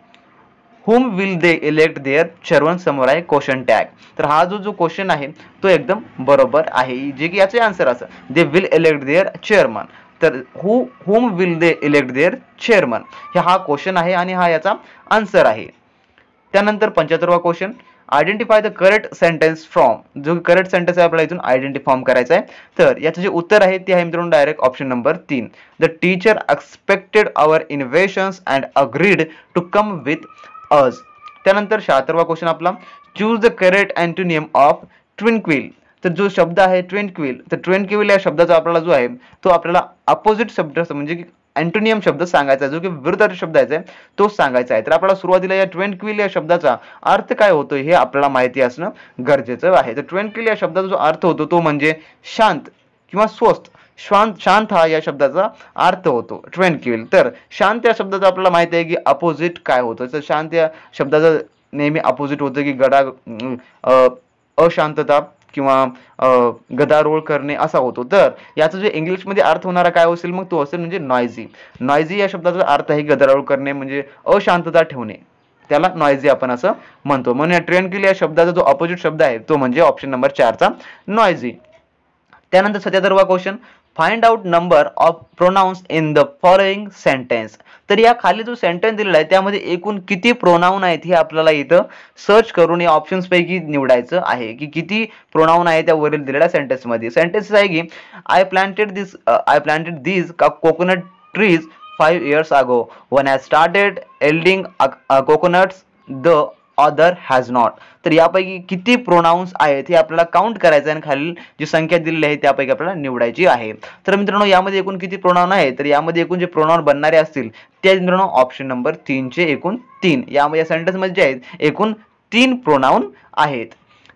Speaker 1: whom will they elect their chairman, समोर आहे क्वेश्चन टॅग. तर हा जो क्वेश्चन आहे तो एकदम बरोबर आहे, जे की याचे आन्सर असं they will elect their chairman. तर whom will they elect their chairman हा क्वेश्चन आहे आणि हा याचा आन्सर आहे. त्यानंतर 75वा question, identify the correct sentence from. जो करेक्ट सेंटेन्स आहे आपल्याला इथून आयडेंटिफॉर्म करायचा आहे. तर याचं जे उत्तर आहे ते आहे मित्रांनो direct option number 3, the teacher expected our innovations and agreed to come with us. त्यानंतर 76वा क्वेश्चन आपला, choose the correct antonym of tranquil. तर जो शब्द आहे ट्विनक्विल, तर ट्विनक्विल या शब्दाचा आपल्याला जो आहे तो आपल्याला अपोजिट शब्द म्हणजे की अँटोनियम शब्द सांगायचा आहे, जो की विरुद्ध शब्द आहे तो सांगायचा आहे. तर आपल्याला सुरुवातीला या ट्विनक्विल या शब्दाचा अर्थ काय होतो हे आपल्याला माहिती असणं गरजेचं आहे. तर ट्विनक्विल या शब्दाचा जो अर्थ होतो तो म्हणजे शांत किंवा स्वस्थ. शांत हा या शब्दाचा अर्थ होतो ट्विनक्विल. तर शांत या शब्दाचा आपल्याला माहिती आहे की अपोजिट काय होतं. तर शांत या शब्दाचं नेहमी अपोजिट होतं की अशांतता किंवा गदारोळ करणे असा होतो. तर याचा जो इंग्लिशमध्ये अर्थ होणारा काय असेल मग तो असेल म्हणजे नॉयझी. नॉयझी या शब्दाचा अर्थ आहे गदारोळ करणे म्हणजे अशांतता ठेवणे, त्याला नॉयझी आपण असं म्हणतो. म्हणून या ट्विनक्विल या शब्दाचा जो अपोजिट शब्द आहे तो म्हणजे ऑप्शन नंबर 4चा नॉयझी. त्यानंतर 77वा question, find out number of pronouns in the following sentence. तर या खाली जो सेंटेन्स दिलेला आहे त्यामध्ये एकूण किती प्रोनाउन आहेत हे आपल्याला इथं सर्च करून या ऑप्शन्स पैकी निवडायचं आहे की किती प्रोनाउन आहे त्या वरील दिलेल्या सेंटेन्स मध्ये. सेंटेन्स आहे की I planted these coconut trees 5 years ago. When I started yielding coconuts, the other has not. तर यापैकी किती प्रोनाउन्स आहेत हे आपल्याला काउंट करायचं आणि खालील जी संख्या दिलेली आहे त्यापैकी आपल्याला निवडायची आहे. तर मित्रांनो यामध्ये एकूण किती प्रोनाउन आहे, तर यामध्ये एकूण जे प्रोनाउन बनणारे असतील ते मित्रांनो ऑप्शन नंबर 3 चे एकूण 3. यामध्ये सेंटेन्स मध्ये जे आहेत एकूण 3 प्रोनाउन आहेत.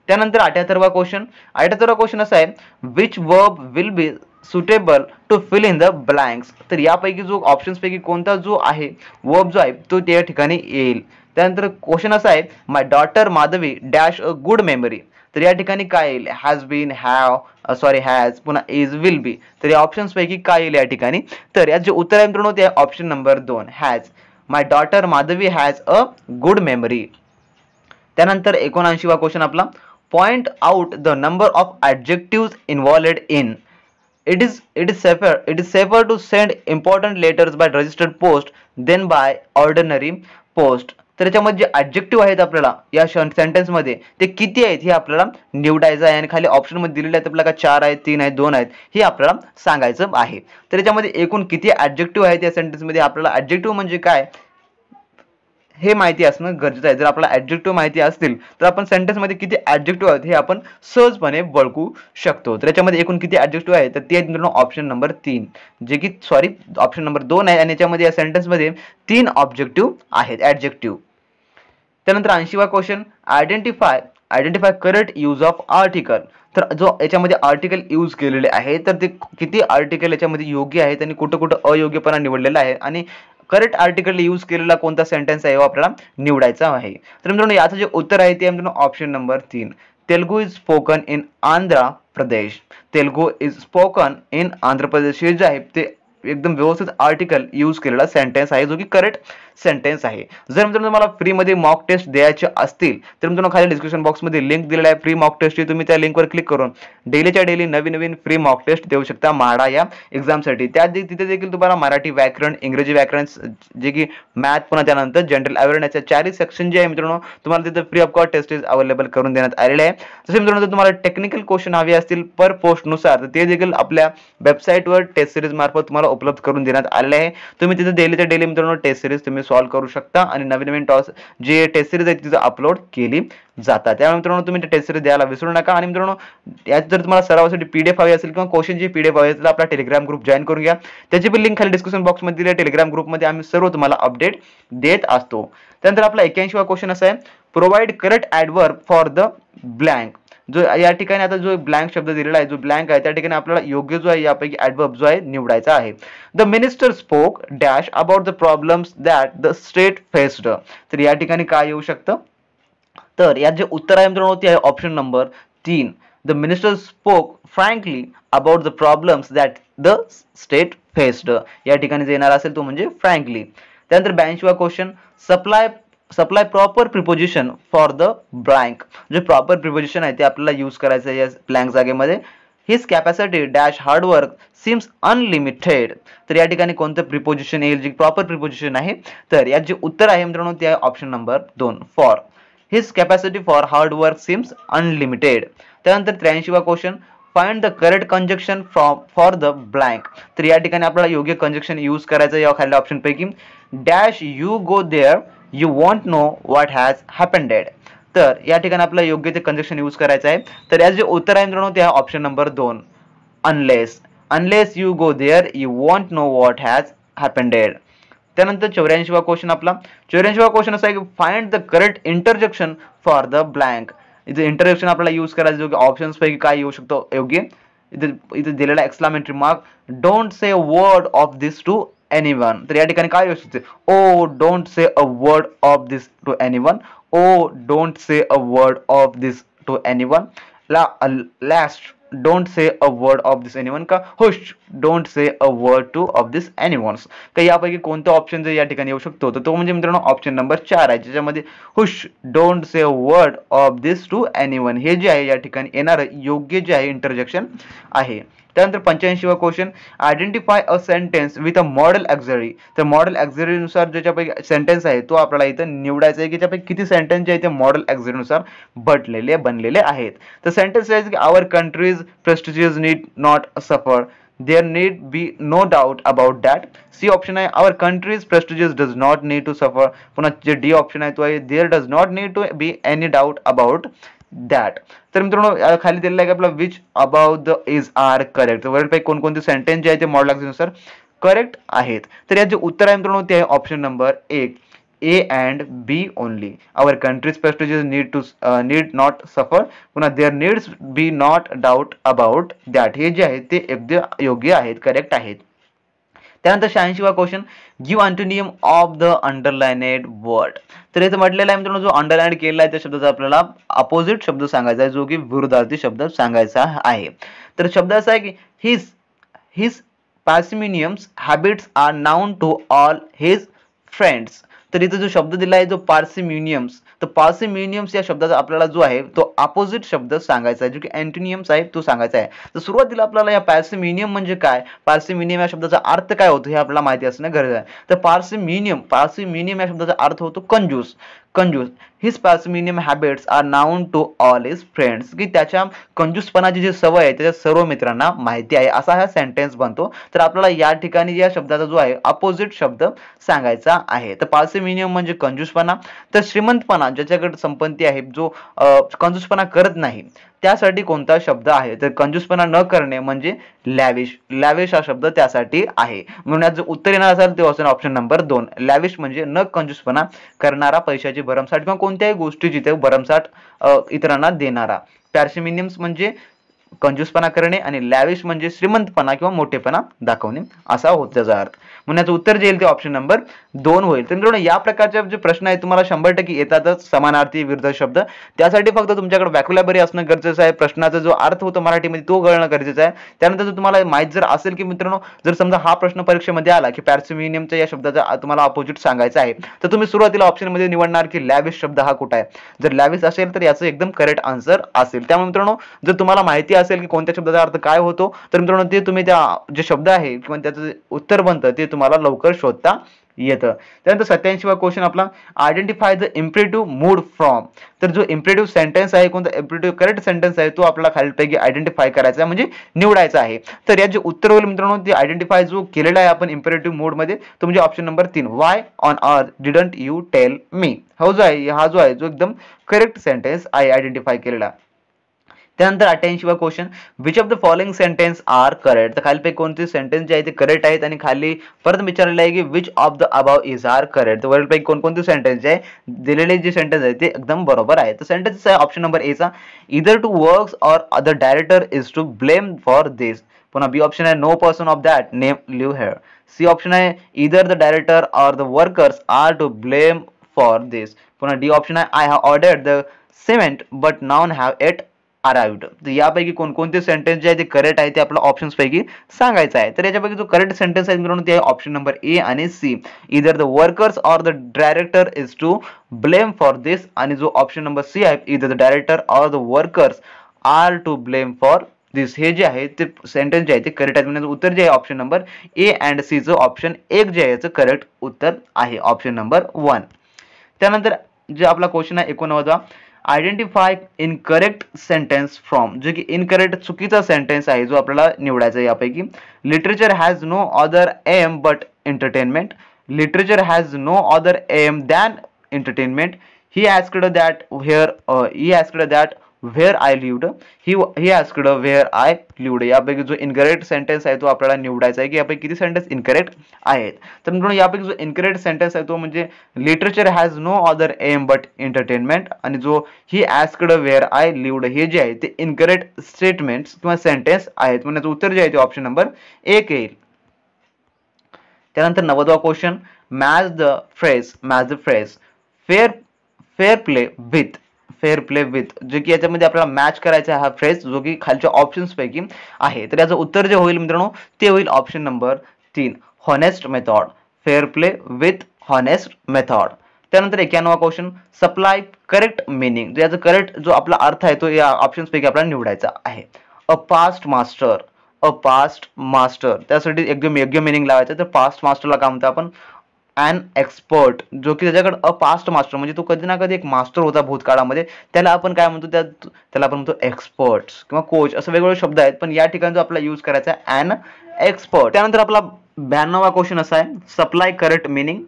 Speaker 1: त्यानंतर 78वा क्वेश्चन असा आहे, which verb will be suitable to fill in the blanks. तर यापैकी जो ऑप्शन्स पैकी कोणता जो आहे वर्ब जो आहे तो त्या ठिकाणी येईल. त्यानंतर क्वेश्चन असा आहे, my daughter Madhavi dash a good memory. तर या ठिकाणी काय येईल, हॅज बीन, हॅज, पुन्हा इज, विल बी. तर या ऑप्शन्स पैकी काय येईल या ठिकाणी. तर यात जे उत्तर आहे मित्रांनो ते option number 2 has. My daughter Madhavi has a good memory. त्यानंतर 79वा क्वेश्चन आपला, point out the number of adjectives involved in. It is safer to send important letters by registered post than by ordinary post. तर याच्यामध्ये जे adjective आहेत आपल्याला या sentence मध्ये ते किती आहेत हे आपल्याला निवडायचं आहे आणि खाली ऑप्शन मध्ये दिलेले आहेत आपल्याला 4 आहेत, 3 आहेत, 2 आहेत हे आपल्याला सांगायचं आहे. तर याच्यामध्ये एकूण किती ॲडजेक्टिव्ह आहेत या सेंटेन्स मध्ये आपल्याला ॲडजेक्टिव्ह म्हणजे काय हे माहिती असणं गरजेचं आहे. जर आपल्याला ॲडजेक्टिव्ह माहिती असतील तर आपण सेंटेन्स मध्ये किती ॲडजेक्टिव्ह आहेत हे आपण सहजपणे ओळखू शकतो. तर याच्यामध्ये एकूण किती ॲडजेक्टिव्ह आहेत तर ते आहेत ऑप्शन नंबर 3, जे की ऑप्शन नंबर 2 आहे आणि याच्यामध्ये या सेंटेन्स मध्ये 3 ऑब्जेक्टिव्ह आहेत ॲडजेक्टिव्ह. त्यानंतर 80वा question, identify correct use of article. तर जो याच्यामध्ये आर्टिकल यूज केलेले आहे तर ते किती आर्टिकल याच्यामध्ये योग्य आहेत आणि कुठं कुठं अयोग्यपणा निवडलेला आहे आणि करेक्ट आर्टिकल यूज केलेला कोणता सेंटेन्स आहे आपल्याला निवडायचा आहे. तर मित्रांनो याचं जे उत्तर आहे ते मित्रांनो option number 3, Telugu is spoken in Andhra Pradesh. Telugu is spoken in Andhra Pradesh हे जे आहे ते एकदम व्यवस्थित आर्टिकल यूज केलेला सेंटेन्स आहे जो की करेक्ट सेंटेन्स आहे. जर मित्रांनो तुम्हाला फ्रीमध्ये मॉक टेस्ट द्यायचे असतील तर मित्रांनो खाली डिस्क्रिप्शन बॉक्समध्ये लिंक दिलेला आहे फ्री मॉक टेस्टची. तुम्ही त्या लिंकवर क्लिक करून डेलीच्या डेली नवीन नवीन फ्री मॉक टेस्ट देऊ शकता म्हाडा या एक्झामसाठी. तिथे देखील तुम्हाला मराठी व्याकरण, इंग्रजी व्याकरण, जे की मॅथ, पुन्हा त्यानंतर जनरल अवेअरनेस या चारही सेक्शन जे आहे मित्रांनो तुम्हाला तिथे free of cost test available करून देण्यात आलेले आहे. तसे मित्रांनो जर तुम्हाला टेक्निकल क्वेश्चन हवे असतील पर पोस्ट नुसार तर ते देखील आपल्या वेबसाईटवर टेस्ट सिरीज मार्फत तुम्हाला उपलब्ध करून देण्यात आलेले आहे. तुम्ही तिथे डेलीच्या डेली मित्रांनो टेस्ट सिरीज तुम्ही सॉल्व्ह करू शकता आणि नवीन नवीन जे टेस्ट सिरीज आहे तिथे अपलोड केली जातात. त्यामुळे मित्रांनो तुम्ही टेस्ट सिरीज द्यायला विसरू नका. आणि मित्रांनो यात जर तुम्हाला सरावासाठी पीडीएफ हवी असेल किंवा क्वेश्चनची पीडीएफ हवी असेल तर आपला टेलिग्राम ग्रुप जॉईन करून घ्या. त्याची पण लिंक खाली डिस्क्रिप्शन बॉक्समध्ये दिली. टेलिग्राम ग्रुपमध्ये आम्ही सर्व तुम्हाला अपडेट देत असतो. त्यानंतर आपला 81वा क्वेश्चन असा आहे, provide correct adverb for the blank. जो या ठिकाणी आता जो ब्लँक शब्द दिलेला आहे, जो ब्लँक आहे त्या ठिकाणी आपल्याला योग्य जो आहे यापैकी ॲडव्हर्ब जो आहे निवडायचा आहे. The minister spoke dash about the problems that the state faced. तर या ठिकाणी काय येऊ शकतं, तर यात जे उत्तर आहे मित्रांनो ते आहे option number 3. The minister spoke frankly about the problems that the state faced. या ठिकाणी जे येणार असेल तो म्हणजे फ्रँकली. त्यानंतर 82वा question, supply proper preposition for the blank. जे प्रॉपर प्रिपोजिशन आहे ते आपल्याला यूज करायचं आहे या ब्लँक जागेमध्ये. His capacity dash hard work seems unlimited. तर या ठिकाणी कोणतं प्रिपोजिशन येईल जे प्रॉपर प्रिपोजिशन आहे, तर यात जे उत्तर आहे मित्रांनो ते आहे option number 2 for. His capacity for hard work seems unlimited. त्यानंतर 83वा question, find the correct conjunction for the blank. तर या ठिकाणी आपल्याला योग्य कंजक्शन यूज करायचं या खालील ऑप्शन पैकी. Dash you go there you won't know what has happened. तर या ठिकाणी आपल्याला योग्य ते कंजक्शन यूज करायचं आहे. तर यात जे उत्तर आहे मित्रांनो ते आहे option number 2 unless you go there you won't know what has happened. त्यानंतर 84वा क्वेश्चन आपला 84वा क्वेश्चन असा आहे की find the correct interjection for the blank. इथे इंटरजेक्शन आपल्याला यूज करायचं जो की ऑप्शन्स पैकी काय येऊ शकतो योग्य. इथे दिलेला exclamatory mark, don't say a word of this to anyone. तर या ठिकाणी काय येऊ शकते, oh don't say a word of this to anyone. Oh don't say a word of this to anyone. Alas don't say a word of this anyone का hush don't say a word to of this anyone's. का यापैकी कोणतं option जर या ठिकाणी येऊ शकतो तर तो म्हणजे मित्रांनो ऑप्शन नंबर 4 आहे, ज्याच्यामध्ये hush don't say a word of this to anyone हे जे आहे या ठिकाणी येणारं योग्य जे आहे इंटरजेक्शन आहे. त्यानंतर 85वा question, identify a sentence with a modal auxiliary. तर मॉडेल ॲक्झरीनुसार ज्याच्यापैकी सेंटेन्स आहे तो आपल्याला इथं निवडायचा आहे की त्यापैकी किती सेंटेन्स जे आहे ते मॉडेल ॲक्झरीनुसार बनलेले आहेत. तर सेंटेन्स आहे की our country's prestigious need not suffer. There need be no doubt about that. C option आहे our country's prestigious does not need to suffer. पुन्हा जे डी ऑप्शन आहे तो आहे there does not need to be any doubt about that. तर मित्रांनो खाली दिलेला आहे की आपला which about the is are correct. वरीलपैकी कोणकोणते सेंटेन्स जे आहे ते मॉडेल ॲक्झरीनुसार करेक्ट आहेत. तर यात जे उत्तर आहे मित्रांनो ते आहे option number 1 A and B only. Our country's prestiges need not suffer. पुन्हा there needs be not doubt about that. हे जे आहे ते एकदम योग्य आहेत, करेक्ट आहेत. त्यानंतर 86वा question, give antonym of the underlined word. तर इथे म्हटलेला आहे मित्रांनो जो अंडरलाइन केलेला आहे त्या शब्दाचा आपल्याला अपोजिट शब्द सांगायचा आहे जो की विरुद्धार्थी शब्द सांगायचा आहे. तर शब्द असा आहे की his parsimonious habits are known to all his friends. तर इथे जो शब्द दिला आहे जो पार्सिमिनियम्स, तर पार्सिमिनियम्स या शब्दाचा आपल्याला जो आहे तो अपोजिट शब्द सांगायचा आहे जो की अँटोनियम्स आहे तो सांगायचा आहे. तर सुरुवातीला आपल्याला या पार्सिमिनियम म्हणजे काय, पार्सिमिनियम या शब्दाचा अर्थ काय होतो हे आपल्याला माहिती असणं गरजेचं आहे. तर पार्सिमिनियम या शब्दाचा अर्थ होतो कंजूस. His parsimonious habits are known to all his friends, की त्याच्या कंजूसपणाची जी सवय आहे त्याच्या सर्व मित्रांना माहिती आहे, असा हा सेंटेन्स बनतो. तर आपल्याला या ठिकाणी या शब्दाचा जो आहे अपोजिट शब्द सांगायचा आहे. तर पार्सिमिनियम म्हणजे कंजूसपणा. तर श्रीमंतपणा ज्याच्याकडे संपत्ती आहे जो कंजूसपणा करत नाही त्यासाठी कोणता शब्द आहे, तर कंजूसपणा न करणे म्हणजे लॅविश हा शब्द त्यासाठी आहे. म्हणून याचं उत्तर येणार असेल ते असेल ऑप्शन नंबर 2 लॅविश म्हणजे न कंजूसपणा करणारा, पैशाची भरमसाठ किंवा कोणत्याही गोष्टीची ते भरमसाठ इतरांना देणारा. पार्सिमिनियम्स म्हणजे कंजूसपणा करणे आणि लॅविश म्हणजे श्रीमंतपणा किंवा मोठेपणा दाखवणे असा होत त्याचा अर्थ. म्हणून याचं उत्तर जे येईल ते ऑप्शन नंबर 2 होईल. तर मित्रांनो या प्रकारचे जे प्रश्न आहेत तुम्हाला 100% येतातच, समानार्थी विरुद्ध शब्द. त्यासाठी फक्त तुमच्याकडे व्हॅक्युलॅबरी असणं गरजेचं आहे. प्रश्नाचा जो अर्थ होतो मराठीमध्ये तो कळणं गरजेचं आहे. त्यानंतर जर तुम्हाला माहित जर असेल की मित्रांनो जर समजा हा प्रश्न परीक्षेमध्ये आला की पार्सिमिनियमच्या या शब्दाचा तुम्हाला अपोजिट सांगायचा आहे, तर तुम्ही सुरुवातीला ऑप्शन मध्ये निवडणार की लॅविश शब्द हा कुठे आहे. जर लॅविश असेल तर याचं एकदम करेक्ट आन्सर असेल. त्यामुळे मित्रांनो जर तुम्हाला माहिती असेल की कोणत्या शब्दाचा अर्थ काय होतो, तर मित्रांनो ते तुम्ही त्या जे शब्द आहे किंवा त्याचं उत्तर बनतं ते तुम्हाला लवकर शोधता येतं. त्यानंतर 87वा क्वेश्चन आपला, identify the imperative mood from. तर जो इम्परेटिव्ह सेंटेन्स आहे, कोणता इम्परेटिव्ह करेक्ट सेंटेन्स आहे तो आपल्याला खालीलपैकी आयडेंटिफाय करायचा आहे, म्हणजे निवडायचा आहे. तर याचे उत्तर होईल मित्रांनो ते आयडेंटिफाय जो केलेला आहे आपण इम्परेटिव्ह मूड मध्ये तो म्हणजे option number 3, why on earth didn't you tell me. हा जो आहे जो एकदम करेक्ट सेंटेन्स आहे आयडेंटिफाय केलेला. त्यानंतर 88वा question, which of the following sentence are correct. तर खालीपैकी कोणते सेंटेन्स जे आहे ते करेक्ट आहेत आणि खाली परत विचारलेलं आहे की which of the above is are correct. तर वरीलपैकी कोणकोणते सेंटेन्स जे आहे दिलेले जे सेंटेन्स आहे ते एकदम बरोबर आहे. तर सेंटेन्स आहे ऑप्शन नंबर ए चा, either to works or other director is to blame for this. पुन्हा बी ऑप्शन आहे, no person of that name live here. C option आहे, either the director or the workers are to blame for this. पुन्हा D option आहे, I have ordered the cement but none have it arrived. तर यापैकी कोणकोणते sentence जे आहे ते correct आहे ते आपल्या ऑप्शन्स पैकी सांगायचं आहे. तर याच्यापैकी जो करेक्ट सेंटेन्स आहे मित्रांनो ते आहे ऑप्शन नंबर ए आणि C, either the workers or the director is to blame for this. आणि जो ऑप्शन नंबर सी आहे, either the director or the workers are to blame for this, हे जे आहे ते सेंटेन्स जे आहे ते करेक्ट आहे. म्हणजे उत्तर जे आहे option number A and C चं ऑप्शन 1 जे आहे याचं करेक्ट उत्तर आहे ऑप्शन नंबर 1. त्यानंतर जे आपला क्वेश्चन आहे 89वा, आयडेंटिफाय इनकरेक्ट सेंटेन्स फ्रॉम. जो की इनकरेक्ट चुकीचा सेंटेन्स आहे जो आपल्याला निवडायचा आहे यापैकी. Literature has no other aim but entertainment. Literature has no other aim than entertainment. He asked that where I lived. he asked where I lived. यापैकी जो इनकरेक्ट सेंटेन्स आहे तो आपल्याला निवडायचा आहे की यापैकी किती सेंटेन्स इनकरेक्ट आहेत. तर मित्रांनो यापैकी जो इनकरेक्ट सेंटेन्स आहे तो म्हणजे literature has no other aim but entertainment. आणि जो ही asked where I lived हे जे आहे ते इनकरेक्ट स्टेटमेंट्स किंवा सेंटेन्स आहेत. म्हणजे उत्तर जे आहे ते ऑप्शन नंबर 1 येईल. त्यानंतर 90वा question, match the phrase fair play with. जो की याच्यामध्ये आपल्याला मॅच करायचा हा फ्रेज जो की खालच्या ऑप्शन्स पैकी आहे. तर याचं उत्तर जे होईल मित्रांनो ते होईल option number 3, honest method. Fair play with honest method. त्यानंतर 91वा क्वेश्चन, सप्लाय करेक्ट मिनिंग. याचा करेक्ट जो आपला अर्थ आहे तो या ऑप्शन्स पैकी आपल्याला निवडायचा आहे. अ पास्ट मास्टर त्यासाठी एकदम योग्य मिनिंग लावायचं. तर पास्ट मास्टरला काय म्हणतो आपण, अन एक्सपर्ट. जो की त्याच्याकडे अ पास्ट मास्टर म्हणजे तो कधी ना कधी एक मास्टर होता भूतकाळामध्ये, त्याला आपण काय म्हणतो, त्याला आपण म्हणतो एक्सपर्ट्स किंवा कोच, असं वेगवेगळे शब्द आहेत. पण या ठिकाणी जो आपला यूज करायचा आहे अन एक्सपर्ट. त्यानंतर आपला 92वा क्वेश्चन असा आहे, सप्लाय करेक्ट मिनिंग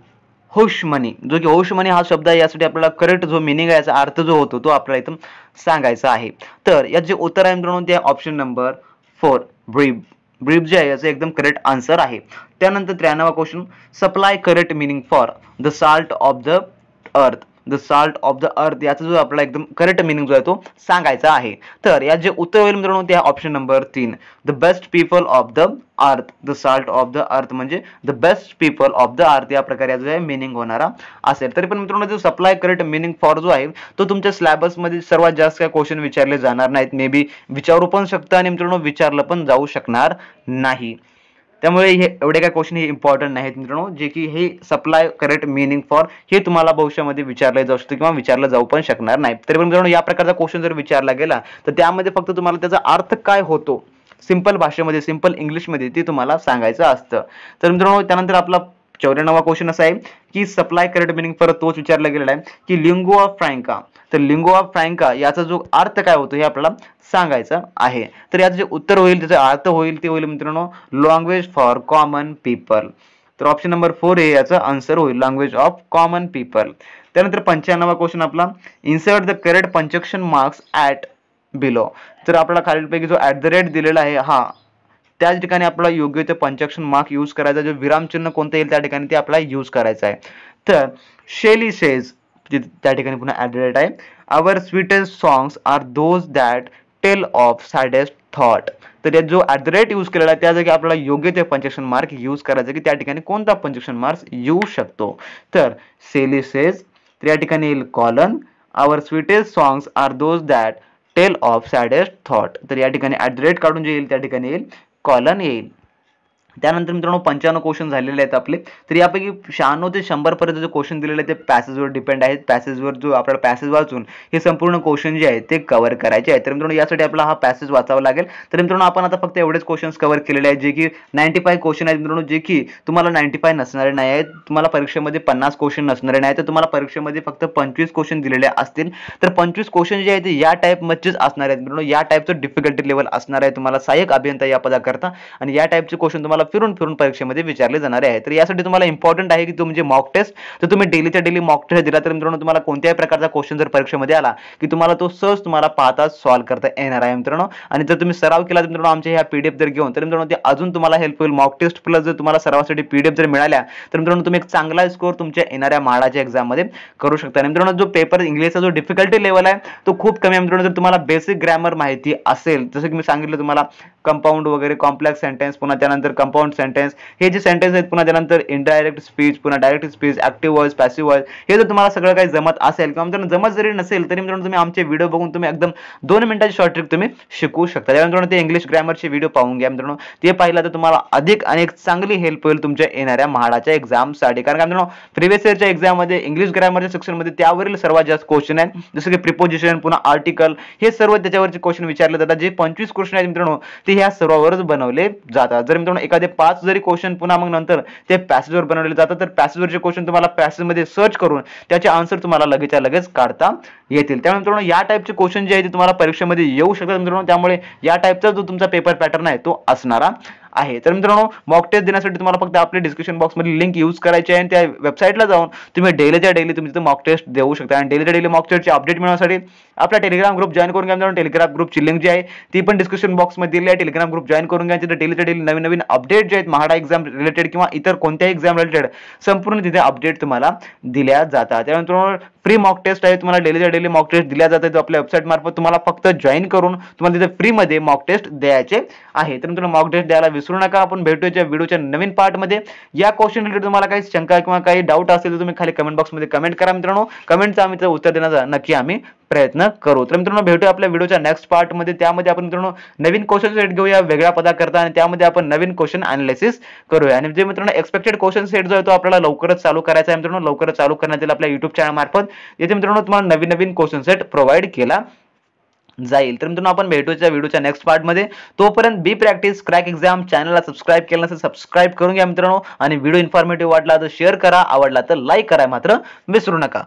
Speaker 1: हुश मनी. जो की हुश मनी हा शब्द आहे यासाठी आपल्याला करेक्ट जो मिनिंग आहे याचा अर्थ जो होतो तो आपल्याला इथून सांगायचा आहे. तर यात जे उत्तर आहे मित्रांनो ते ऑप्शन नंबर 4, ब्रीफ जे आहे याचं एकदम करेक्ट आन्सर आहे. त्यानंतर 93वा question, supply correct meaning for the salt of the earth. याचा जो आपला एकदम करेक्ट मिनिंग जो आहे तो सांगायचा आहे. तर यात जे उत्तर होईल मित्रांनो ते option number 3, the best people of the earth. The salt of the earth म्हणजे the best people of the earth या प्रकारे जो आहे मिनिंग होणारा असेल. तरी पण मित्रांनो जो सप्लाय करेक्ट मिनिंग फॉर जो आहे तो तुमच्या सिलेबस मध्ये सर्वात जास्त काय क्वेश्चन विचारले जाणार नाहीत. मे बी विचारू पण शकतं आणि मित्रांनो विचारलं पण जाऊ शकणार नाही. त्यामुळे हे एवढे काय क्वेश्चन हे इम्पॉर्टंट नाहीत मित्रांनो, जे की हे सप्लाय करेक्ट मिनिंग फॉर हे तुम्हाला भविष्यामध्ये विचारले जाऊ शकते किंवा विचारलं जाऊ पण शकणार नाही. तरी पण मित्रांनो या प्रकारचा क्वेश्चन जर विचारला गेला तर त्यामध्ये फक्त तुम्हाला त्याचा अर्थ काय होतो सिंपल भाषेमध्ये, सिंपल इंग्लिशमध्ये ते तुम्हाला सांगायचं असतं. तर मित्रांनो त्यानंतर आपला 94वा क्वेश्चन असा आहे की सप्लाय करेक्ट मिनिंग परत तोच विचारला गेलेला आहे की लिंगुआ फ्रँका. तर लिंगुआ फ्रँका याचा जो अर्थ काय होतो हे आपल्याला सांगायचं आहे. तर याचं जे उत्तर होईल त्याचा अर्थ होईल ते होईल मित्रांनो लँग्वेज फॉर कॉमन पीपल. तर ऑप्शन नंबर 4 हे याचा आन्सर होईल, लँग्वेज ऑफ कॉमन पीपल. त्यानंतर 95वा क्वेश्चन आपला, insert the correct punctuation marks at below. तर आपल्याला खालीलपैकी जो @ दिलेला आहे हा त्याच ठिकाणी आपल्याला योग्य ते पंजक्शन मार्क यूज करायचा. जो विरामचिन्ह कोणतं येईल त्या ठिकाणी ते आपल्याला यूज करायचं आहे. तर शेली सेज त्या ठिकाणी पुन्हा ॲट आहे, our sweetest songs are those that tell of saddest thought. तर यात जो @ यूज केलेला आहे त्या जागी आपल्याला योग्य ते पंक्च्युएशन मार्क यूज करायचं की त्या ठिकाणी कोणता पंक्च्युएशन मार्क येऊ शकतो. तर सेली सेज, तर या ठिकाणी येईल colon. Our sweetest songs are those that tell of saddest thought. तर या ठिकाणी @ काढून जे येईल त्या ठिकाणी येईल कॉलन येईल. त्यानंतर मित्रांनो 95 क्वेश्चन झालेले आहेत आपले. तर यापैकी 96 ते 100 पर्यंत जे क्वेश्चन दिलेले आहेत ते पॅसेजवर डिपेंड आहेत. पॅसेजवर जो आपल्याला पॅसेज वाचून हे संपूर्ण क्वेश्चन जे आहेत ते कव्हर करायचे आहेत. तर मित्रांनो यासाठी आपल्याला हा पॅसेज वाचावा लागेल. तर मित्रांनो आपण आता फक्त एवढेच क्वेश्चन्स कव्हर केलेले आहेत जे की 95 क्वेश्चन आहेत मित्रांनो, जे की तुम्हाला 95 नसणारे नाही आहेत. तुम्हाला परीक्षेमध्ये 50 क्वेश्चन नसणारे नाही, तर तुम्हाला परीक्षेमध्ये फक्त 25 क्वेश्चन दिलेले असतील. तर 25 क्वेश्चन जे आहेत ते या टाईपमध्येच असणार आहेत मित्रांनो. या टाईपचं डिफिकल्टी लेवल असणार आहे तुम्हाला सहाय्यक अभियंता या पदाकरता, आणि या टाईपचे क्वेश्चन तुम्हाला फिरून फिरून परीक्षेमध्ये विचारले जाणारे आहेत. तर यासाठी तुम्हाला इम्पॉर्टंट आहे की तुमचे मॉक टेस्ट, तर तुम्ही डेलीच्या डेली मॉक टेस्ट दिला तर मित्रांनो तुम्हाला कोणत्याही प्रकारचा क्वेश्चन जर परीक्षेमध्ये आला की तुम्हाला तो सहज तुम्हाला पाहता सॉल्व्ह करता येणार आहे मित्रांनो. आणि जर तुम्ही सराव केला तर मित्रांनो आमच्या ह्या PDF जर घेऊन, तर मित्रांनो ते अजून तुम्हाला हेल्प होईल. मॉक टेस्ट प्लस जर तुम्हाला सरावासाठी PDF जर मिळाल्या तर मित्रांनो तुम्ही एक चांगला स्कोर तुमच्या येणाऱ्या म्हाडाच्या एक्झाम मध्ये करू शकता. आणि मित्रांनो जो पेपर इंग्लिशचा जो डिफिकल्टी लेवल आहे तो खूप कमी आहे मित्रांनो. जर तुम्हाला बेसिक ग्रामर माहिती असेल, जसं की मी सांगितलं तुम्हाला कंपाऊंड वगैरे, कॉम्प्लेक्स सेंटेन्स, पुन्हा त्यानंतर कंपाऊंड सेंटेन्स, हे जे सेंटेन्स आहेत, पुन्हा त्यानंतर इनडायरेक्ट स्पीच, पुन्हा direct speech, active voice, passive voice, हे जर तुम्हाला सगळं काही जमत असेल किंवा मित्रांनो जमत जरी नसेल तरी मित्रांनो तुम्ही आमचे व्हिडिओ बघून तुम्ही एकदम 2 मिनिटाची शॉर्ट ट्रिक तुम्ही शिकू शकता. त्यानंतर ते इंग्लिश ग्रामरचे व्हिडिओ पाहून घ्या मित्रांनो. ते पाहिलं तर तुम्हाला अधिक आणि एक चांगली हेल्प होईल तुमच्या येणाऱ्या म्हाडाच्या एक्झामसाठी. कारण का मित्रांनो प्रिव्हियस इयरच्या एक्झाम मध्ये इंग्लिश ग्रामरच्या सेक्शन मध्ये त्यावरील सर्वात जास्त क्वेश्चन आहेत, जसं की प्रिपोजिशन, पुन्हा आर्टिकल, हे सर्व त्याच्यावरचे क्वेश्चन विचारले जातात. जे 25 क्वेश्चन आहेत मित्रांनो ते ह्या सर्वावरच बनवले जातात. जर मित्रांनो एखादे 5 जरी क्वेश्चन पुन्हा मग नंतर ते पॅसेजवर बनवले जातात, तर पॅसेजवरचे क्वेश्चन तुम्हाला पॅसेजमध्ये सर्च करून त्याचे आन्सर तुम्हाला लगेचच्या लगेच काढता येतील. त्यामुळे मित्रांनो या टाईपचे क्वेश्चन जे आहेत ते तुम्हाला परीक्षेमध्ये येऊ शकतात मित्रांनो. त्यामुळे या टाईपचा जो तुमचा पेपर पॅटर्न आहे तो असणारा आहे. तर मित्रांनो मॉक टेस्ट देण्यासाठी तुम्हाला फक्त आपल्या डिस्क्रिप्शन बॉक्स मध्ये लिंक यूज करायची आहे आणि त्या वेबसाईटला जाऊन तुम्ही डेलीच्या डेली तुम्ही तिथे मॉक टेस्ट देऊ शकता. आणि डेलीच्या डेली मॉक टेस्टचे अपडेट मिळवण्यासाठी आपला टेलिग्राम ग्रुप जॉईन करून घ्या मित्रांनो. टेलिग्राम ग्रुपची लिंक जी आहे ती पण डिस्क्रिप्शन बॉक्स मध्ये दिली आहे. टेलिग्राम ग्रुप जॉईन करून घ्या. तिथे डेलीच्या डेली नवीन नवीन अपडेट जे आहेत म्हाडा एक्झाम रिलेटेड किंवा इतर कोणत्याही एक्झाम रिलेटेड संपूर्ण तिथे अपडेट तुम्हाला दिल्या जातात. त्यानंतर फ्री मॉक टेस्ट आहे, तुम्हाला डेलीच्या डेली मॉक टेस्ट दिल्या जातात आपल्या वेबसाईट मार्फत. तुम्हाला फक्त जॉईन करून तुम्हाला तिथे फ्री मध्ये मॉक टेस्ट द्यायचे आहे. तर मित्रांनो मॉक टेस्ट द्यायला विसरू नका. आपण भेटूया व्हिडिओच्या नवीन पार्ट मध्ये. या क्वेश्चन रिलेटेड तुम्हाला काही शंका किंवा काही डाऊट असेल तर तुम्ही खाली कमेंट बॉक्स मध्ये कमेंट करा मित्रांनो. कमेंटचं आम्ही त्याचं उत्तर देण्याचा नक्की आम्ही प्रयत्न करू. तर मित्रांनो भेटूया आपल्या व्हिडिओच्या नेक्स्ट पार्ट मध्ये. त्यामध्ये आपण मित्रांनो नवीन क्वेश्चन सेट घेऊया वेगळ्या पदाकरता आणि त्यामध्ये आपण नवीन क्वेश्चन अनालिसिस करूया. आणि जे मित्रांनो एक्सपेक्टेड क्वेश्चन सेट जो आहे तो आपल्याला लवकरच चालू करायचा आहे मित्रांनो. लवकरच चालू करण्यात येईल आपल्या YouTube चॅनल मार्फत. येथे मित्रांनो तुम्हाला नवीन नवीन क्वेश्चन सेट प्रोव्हाइड केला जाईल. तर मित्रांनो आपण भेटूया व्हिडिओच्या नेक्स्ट पार्ट मध्ये. तोपर्यंत बी प्रॅक्टिस क्रॅक एक्झाम चॅनलला सबस्क्राईब केलं नसेल सबस्क्राईब करून घ्या मित्रांनो. आणि व्हिडिओ इन्फॉर्मेटिव्ह वाटला तर शेअर करा, आवडला तर लाईक करा मात्र विसरू नका.